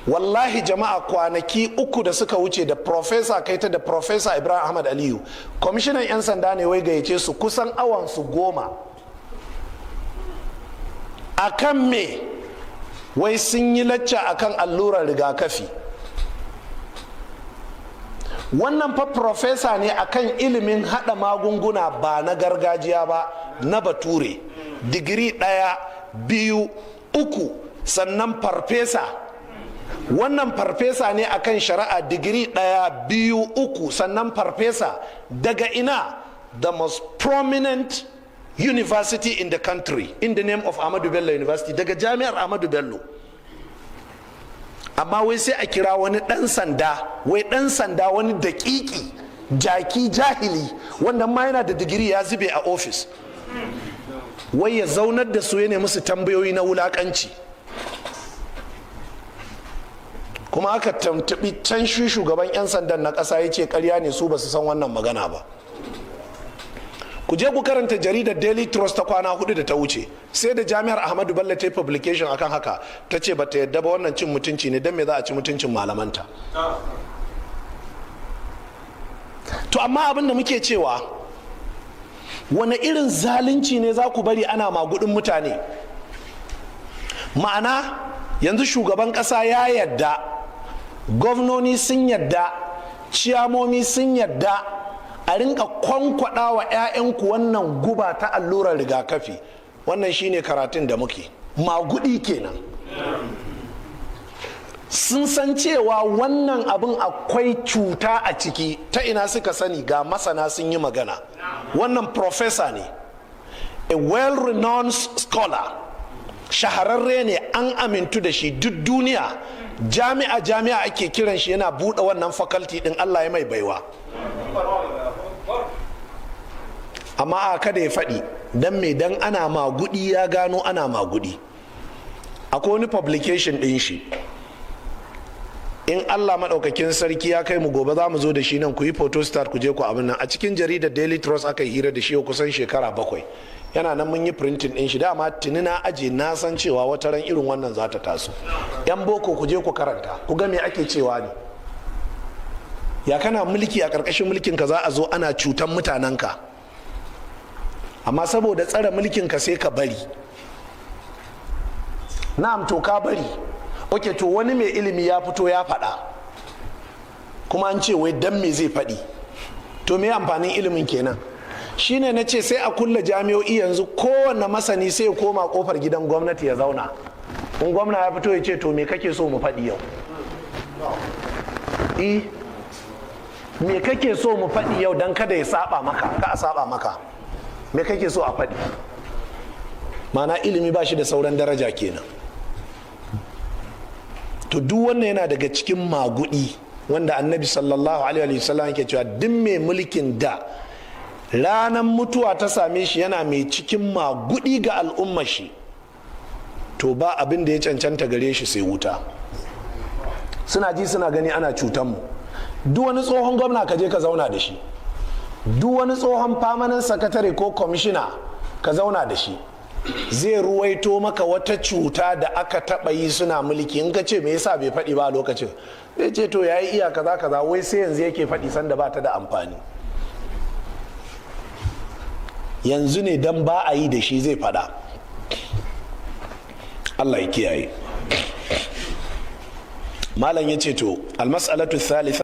wallahi jama'a kwanaki uku da suka wuce da profesa kaita da profesa Ibrahim Ahmad Aliyu kwamishinan 'yan sanda ne wai gayyace su kusan awansu 10 akan me wai sun yi lacca akan allurar rigakafi. Wannan fa profesa ne akan ilimin hada magunguna ba na gargajiya ba, na bature, digiri 1 2 3 sannan farfesa. Wannan farfesa ne akan shari'a digiri 1 2 3 sannan farfesa daga ina? The most prominent university in the country, in the name of Ahmadu Bello University, daga jami'ar Ahmadu Bello. Amma wai sai a kira wani dan sanda, wai dan sanda wani dakiki jaki jahili wanda ma yana da digiri ya zube a ofis, wai ya zaunar da su ya nemi musu tambayoyi na wulakanci. Kuma aka tantabi can shi shugaban 'yan sandan na ƙasa ya ce ƙarya ne, su ba su san wannan magana ba. Ku je ku karanta jaridar Daily Trust ta kwana 4 da ta wuce, sai da jami'ar Ahmadu Bello ta yi publication akan haka, ta ce bata yadda ba, wannan cin mutunci ne, don me za a ci mutuncin malamanta. To amma abin da muke cewa, wane irin zalunci ne za ku bari ana magudin mutane? Ma'ana yanzu shugaban ƙasa ya yadda, gwamnoni sun yadda, ciyamomi sun yadda a rinka kwankwada wa 'ya'yanku wannan guba ta allurar rigakafi. Wannan shine karatun da muke, magudi kenan. Sun san cewa wannan abin akwai cuta a ciki. Ta ina suka sani? Ga masana sun yi magana. Wannan professor ne, a well-renowned scholar, shahararre ne, an amintu da shi duk duniya. Jami'a ake kiran shi, yana buɗe wannan faculty din, Allah ya mai baiwa. Amma a kada ya faɗi, don me? Dan ana magudi, ya gano ana magudi. Akwai wani publication ɗin shi, in Allah maɗaukakin sarki ya kai mu gobe za mu zo da shi nan, ku yi photostat ku je ku abin nan. A cikin jaridar Daily Trust aka yi hira da shi kusan shekara 7. Yana nan mun yi printing ɗin shi, dama tuni na aje, na san cewa wata ran irin wannan za ta taso. 'Yan boko ku je ku karanta, ku ga me ake cewa ne. Ya kana mulki, a ƙarƙashin mulkinka za a zo ana cutan mutanenka, amma saboda tsare mulkinka sai ka bari. Na'am, to ka bari. Ok, to wani mai ilimi ya fito ya faɗa, kuma an ce wai dan me zai faɗi? To me amfanin ilimin kenan? Shine na ce sai a kulle jami'o'i yanzu, kowanne masani sai ya koma kofar gidan gwamnati ya zauna. In gwamna ya fito ya ce to me kake so mu faɗi yau? Me kake so mu faɗi yau don kada ya saba maka, ka a saba maka? Me kake so a faɗi? Mana ilimi ba shi da sauran daraja kenan. To duk wannan yana daga cikin magudi wanda annabi sallallahu alaihi wasallam yake cewa duk mai mulkin da ranar mutuwa ta same shi yana mai cikin magudi ga al'ummar shi, to ba abin da ya cancanta gare shi sai wuta. Suna ji suna gani ana cutan mu. Duk wani tsohon gwamna ka je ka zauna da shi, duk wani tsohon famanin sakatare ko kwamishina ka zauna da shi, zai ruwaito maka wata cuta da aka taɓa yi suna mulki. In ka ce me yasa bai faɗi ba a lokacin, zai ce to yayi iya kaza kaza, wai sai yanzu yake faɗi sanda ba ta da amfani. Yanzu ne dan ba a yi da shi zai faɗa. Allah ya kiyaye. Malam ya ce to almas'alatu thalitha